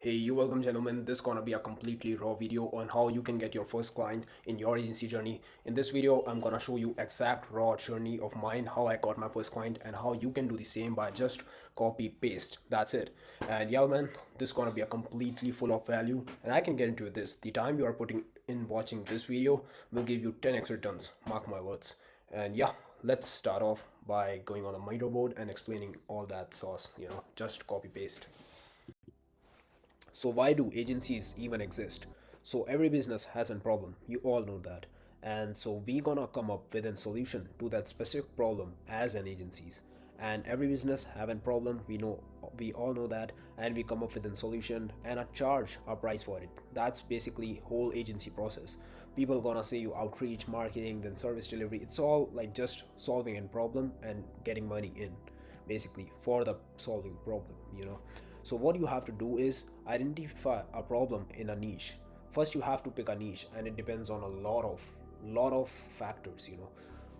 Hey, you welcome, gentlemen. This is gonna be a completely raw video on how you can get your first client in your agency journey. In this video, I'm gonna show you exact raw journey of mine, how I got my first client, and how you can do the same by just copy paste. That's it. And yeah, man, this is gonna be a completely full of value, and I can guarantee you this: the time you are putting in watching this video will give you 10x returns. Mark my words. And yeah, let's start off by going on the microboard and explaining all that sauce. Just copy paste. So why do agencies even exist? So every business has a problem. You all know that. And so we gonna come up with a solution to that specific problem as an agencies. And every business have a problem. We all know that, and we come up with a solution and a charge a price for it. That's basically whole agency process. People gonna say you outreach, marketing, then service delivery. It's all like just solving a problem and getting money in basically for the solving problem. So what you have to do is identify a problem in a niche. First you have to pick a niche, and it depends on a lot of factors.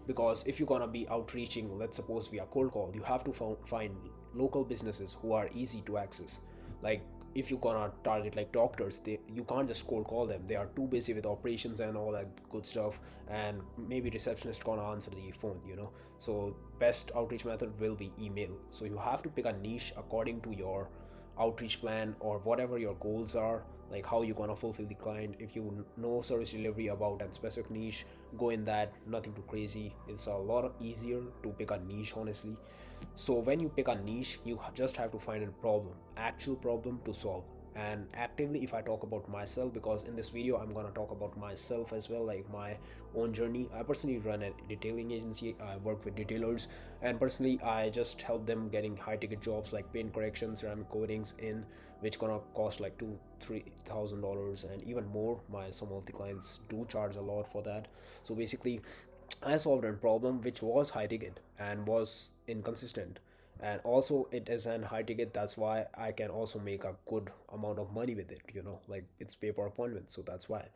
Because if you're gonna be outreaching, let's suppose via cold call, you have to find local businesses who are easy to access. Like if you're gonna target like doctors, you can't just cold call them. They are too busy with operations and all that good stuff, and maybe receptionist gonna answer the phone. So best outreach method will be email. So you have to pick a niche according to your outreach plan or whatever your goals are, like how you're gonna fulfill the client. If you know service delivery about a specific niche, go in that. Nothing too crazy. It's a lot easier to pick a niche, honestly. So when you pick a niche, you just have to find a problem, actual problem to solve. And actively, if I talk about myself, because in this video I'm gonna talk about myself as well, like my own journey. I personally run a detailing agency. I work with detailers, and personally I just help them getting high ticket jobs like paint corrections, ceramic coatings in which gonna cost like $2-3 thousand and even more. My some of the clients do charge a lot for that. So basically I solved a problem which was high ticket and was inconsistent. And also it is an high ticket, that's why I can also make a good amount of money with it, like it's pay per appointment. So that's why.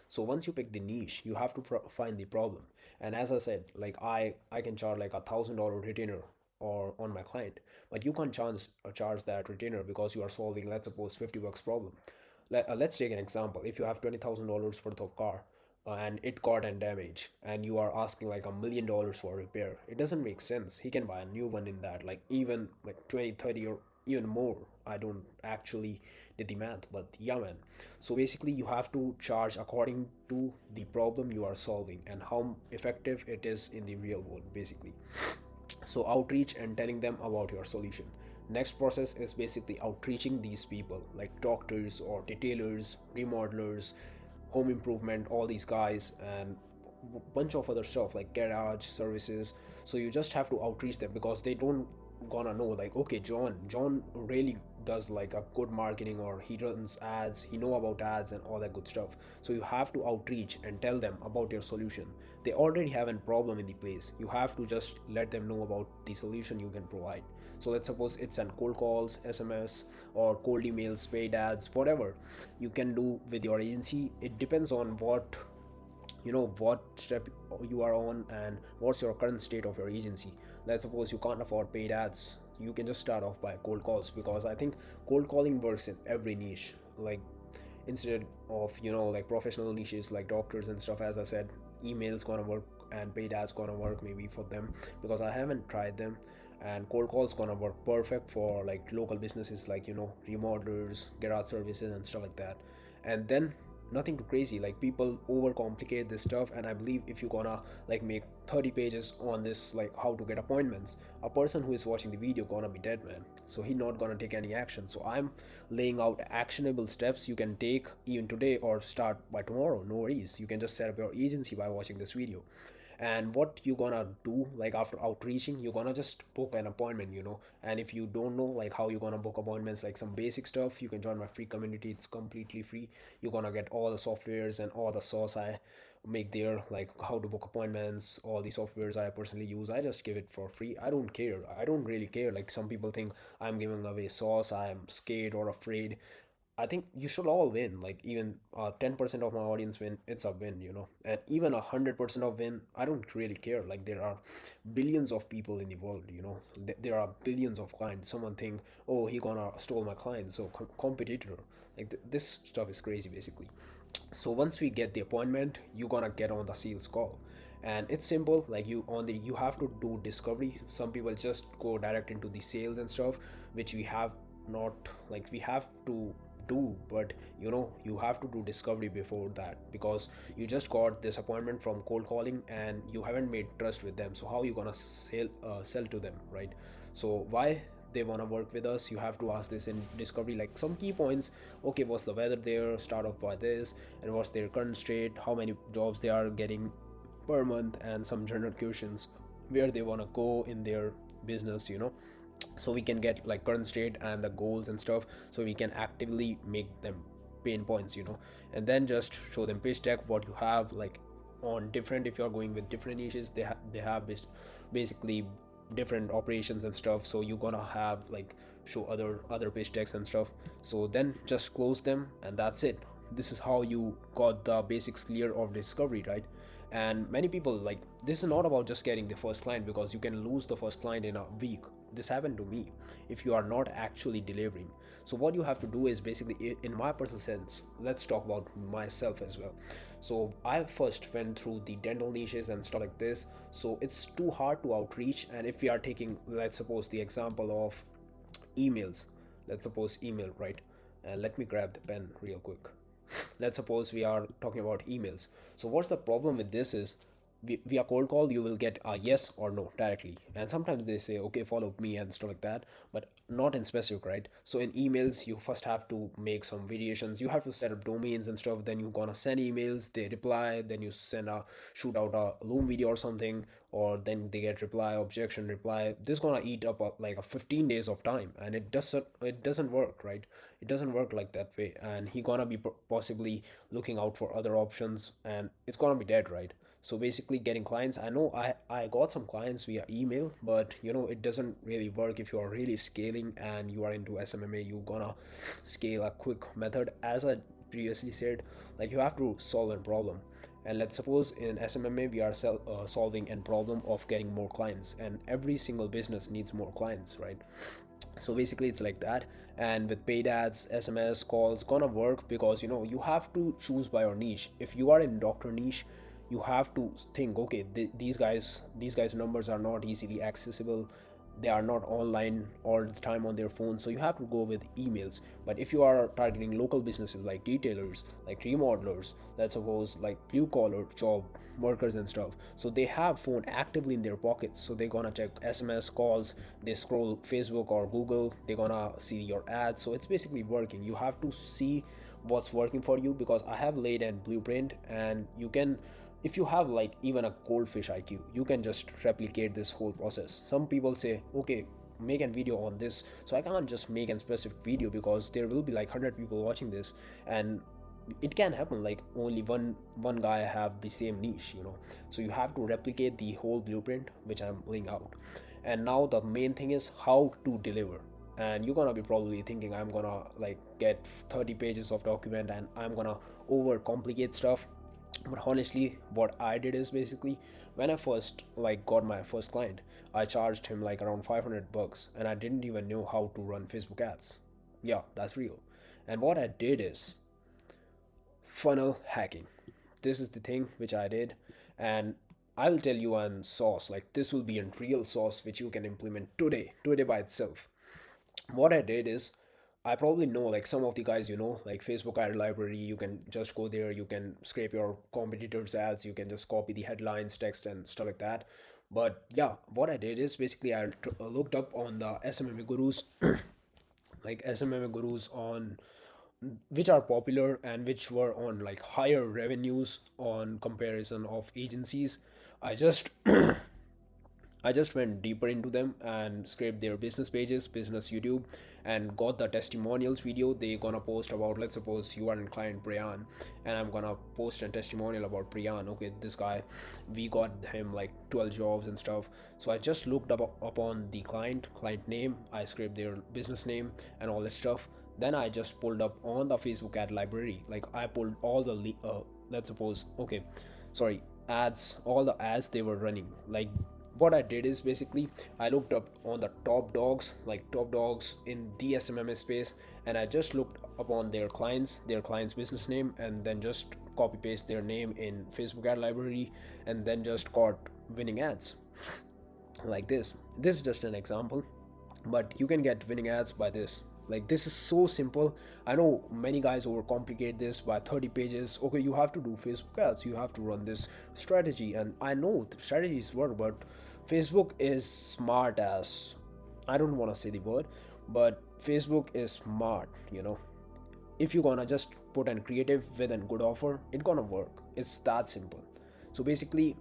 So once you pick the niche, you have to find the problem. And as I said, like I can charge like $1,000 retainer or on my client, but you can't charge that retainer because you are solving, let's suppose, 50 bucks problem. Let's take an example. If you have $20,000 worth of car, and it got and damage, and you are asking like $1 million for repair, it doesn't make sense. He can buy a new one in that, like even like 20, 30, or even more. I don't actually did the math, but yeah, man. So basically you have to charge according to the problem you are solving and how effective it is in the real world, basically. So outreach and telling them about your solution. Next process is basically outreaching these people like doctors or detailers, remodelers, home improvement, all these guys, and bunch of other stuff like garage services. So you just have to outreach them because they don't gonna know like, okay, John really does like a good marketing, or he runs ads, he know about ads and all that good stuff. So you have to outreach and tell them about your solution. They already have a problem in the place. You have to just let them know about the solution you can provide. So let's suppose it's on cold calls, SMS, or cold emails, paid ads, whatever you can do with your agency. It depends on what step you are on and what's your current state of your agency. Let's suppose you can't afford paid ads, you can just start off by cold calls, because I think cold calling works in every niche. Like instead of like professional niches like doctors and stuff, as I said, emails gonna work and paid ads gonna work maybe for them, because I haven't tried them. And cold calls gonna work perfect for like local businesses, like remodelers, garage services and stuff like that. And then nothing too crazy, like people overcomplicate this stuff, and I believe if you're gonna like make 30 pages on this, like how to get appointments, a person who is watching the video gonna be dead, man. So he not gonna take any action. So I'm laying out actionable steps you can take even today or start by tomorrow. No worries, you can just set up your agency by watching this video. And what you gonna do, like after outreaching, you're gonna just book an appointment. And if you don't know like how you're gonna book appointments, like some basic stuff, you can join my free community. It's completely free. You're gonna get all the softwares and all the sauce I make there, like how to book appointments, all the softwares I personally use. I just give it for free. I don't care. I don't really care. Like some people think I'm giving away sauce, I'm scared or afraid. I think you should all win. Like even 10% of my audience win, it's a win, And even 100% of win, I don't really care. Like there are billions of people in the world, There are billions of clients. Someone think, oh, he gonna stole my client, so competitor. Like this stuff is crazy, basically. So once we get the appointment, you're gonna get on the sales call, and it's simple. Like you have to do discovery. Some people just go direct into the sales and stuff, which we have not, like we have to do, but you have to do discovery before that, because you just got this appointment from cold calling and you haven't made trust with them. So how you gonna sell to them, right? So why they want to work with us, you have to ask this in discovery, like some key points. Okay, what's the weather there, start off by this, and what's their current state, how many jobs they are getting per month, and some general questions where they want to go in their business, so we can get like current state and the goals and stuff, so we can actively make them pain points, and then just show them pitch deck what you have, like on different, if you're going with different niches, they have basically different operations and stuff, so you're gonna have like show other pitch decks and stuff. So then just close them, and that's it. This is how you got the basics clear of discovery, right? And many people, like, this is not about just getting the first client, because you can lose the first client in a week. This happened to me, if you are not actually delivering. So what you have to do is basically, in my personal sense, let's talk about myself as well. So I first went through the dental niches and stuff like this, so it's too hard to outreach. And if we are taking, let's suppose, the example of emails, let's suppose email, right? And let me grab the pen real quick. Let's suppose we are talking about emails. So what's the problem with this is, via cold call you will get a yes or no directly, and sometimes they say okay, follow me and stuff like that, but not in specific, right? So in emails you first have to make some variations, you have to set up domains and stuff, then you're gonna send emails, they reply, then you shoot out a loom video or something, or then they get reply, objection, reply. This gonna eat up like a 15 days of time, and it doesn't work, right? It doesn't work like that way, and he gonna be possibly looking out for other options, and it's gonna be dead, right? So basically getting clients, I know I got some clients via email, but it doesn't really work if you are really scaling and you are into SMMA. You're gonna scale a quick method, as I previously said. Like you have to solve a problem, and let's suppose in SMMA we are solving a problem of getting more clients, and every single business needs more clients, right? So basically it's like that. And with paid ads, SMS calls gonna work, because you have to choose by your niche. If you are in doctor niche, you have to think, okay, these guys numbers are not easily accessible, they are not online all the time on their phone, so you have to go with emails. But if you are targeting local businesses like retailers, like remodelers, let's suppose like blue collar job workers and stuff, so they have phone actively in their pockets, so they're gonna check SMS calls, they scroll Facebook or Google, they're gonna see your ads. So it's basically working. You have to see what's working for you, because I have laid a blueprint, and you can, if you have like even a goldfish IQ, you can just replicate this whole process. Some people say, okay, make a video on this, so I can't just make a specific video, because there will be like 100 people watching this, and it can happen like only one guy have the same niche, so you have to replicate the whole blueprint which I'm laying out. And now the main thing is how to deliver. And you're gonna be probably thinking, I'm gonna like get 30 pages of document and I'm gonna over complicate stuff. But honestly, what I did is basically, when I first like got my first client, I charged him like around $500, and I didn't even know how to run Facebook ads. Yeah, that's real. And what I did is funnel hacking. This is the thing which I did, and I'll tell you on sauce. Like this will be a real sauce which you can implement today by itself. What I did is, I probably know like some of the guys, like Facebook ad library, you can just go there, you can scrape your competitors' ads, you can just copy the headlines, text, and stuff like that. But yeah, what I did is basically I looked up on the SMMA gurus, like SMMA gurus on which are popular and which were on like higher revenues on comparison of agencies. I just I just went deeper into them and scraped their business pages, business YouTube, and got the testimonials video they gonna post about. Let's suppose you are in client Brian, and I'm gonna post a testimonial about Brian. Okay, this guy, we got him like 12 jobs and stuff. So I just looked up upon the client name. I scraped their business name and all that stuff. Then I just pulled up on the Facebook ad library. Like I pulled all the let's suppose, okay, sorry, ads, all the ads they were running. Like what I did is basically I looked up on the top dogs, like top dogs in the SMMA space, and I just looked upon their clients business name, and then just copy paste their name in Facebook ad library, and then just got winning ads like this. This is just an example, but you can get winning ads by this. Like this is so simple. I know many guys overcomplicate this by 30 pages. Okay, you have to do Facebook ads, you have to run this strategy, and I know the strategies work, but Facebook is smart as, I don't want to say the word, but Facebook is smart, if you're gonna just put an creative with a good offer, it gonna work. It's that simple. So basically,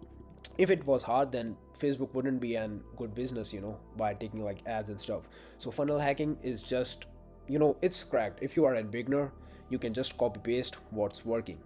if it was hard, then Facebook wouldn't be a good business, by taking like ads and stuff. So funnel hacking is just, it's cracked. If you are a beginner, you can just copy paste what's working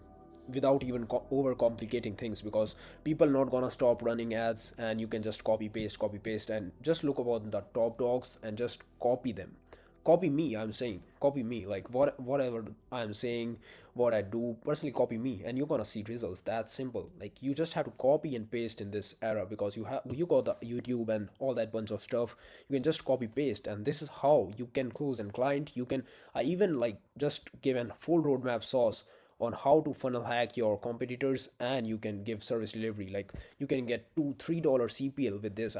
without even over complicating things, because people not gonna stop running ads, and you can just copy paste and just look about the top dogs and just copy them. Copy me, I'm saying copy me, like whatever I'm saying, what I do personally, copy me, and you're gonna see results. That simple. Like you just have to copy and paste in this era, because you got the YouTube and all that bunch of stuff. You can just copy paste, and this is how you can close a client. You can, I even like just give a full roadmap sauce on how to funnel hack your competitors, and you can give service delivery. Like you can get $2-3 CPL with this.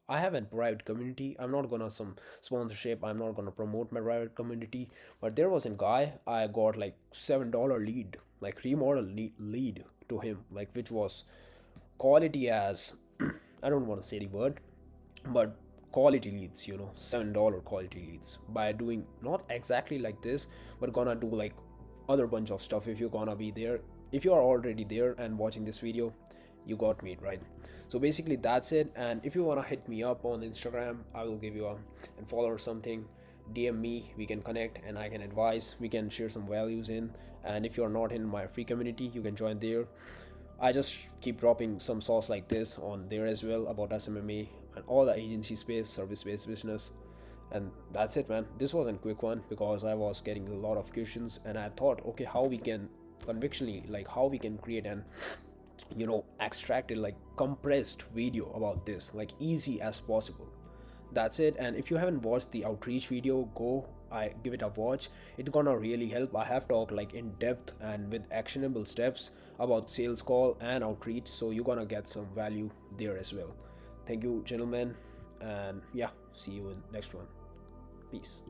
I have a private community. I'm not gonna some sponsorship. I'm not gonna promote my private community. But there was a guy, I got like $7 lead, like remodel lead to him, like which was quality as I don't want to say the word, but quality leads, $7 quality leads, by doing not exactly like this, but gonna do like other bunch of stuff. If you're gonna be there, if you are already there and watching this video, you got me right. So basically that's it. And if you want to hit me up on Instagram, I will give you a and follow or something, DM me, we can connect and I can advise, we can share some values in. And if you're not in my free community, you can join there. I just keep dropping some sauce like this on there as well, about SMMA and all the agency space, service based business. And that's it, man. This was a quick one because I was getting a lot of questions, and I thought, okay, how we can convictionally, like how we can create an extracted, like compressed video about this, like easy as possible. That's it. And if you haven't watched the outreach video, go, I give it a watch. It's gonna really help. I have talked like in depth and with actionable steps about sales call and outreach, so you're gonna get some value there as well. Thank you, gentlemen, and yeah, see you in next one. Peace.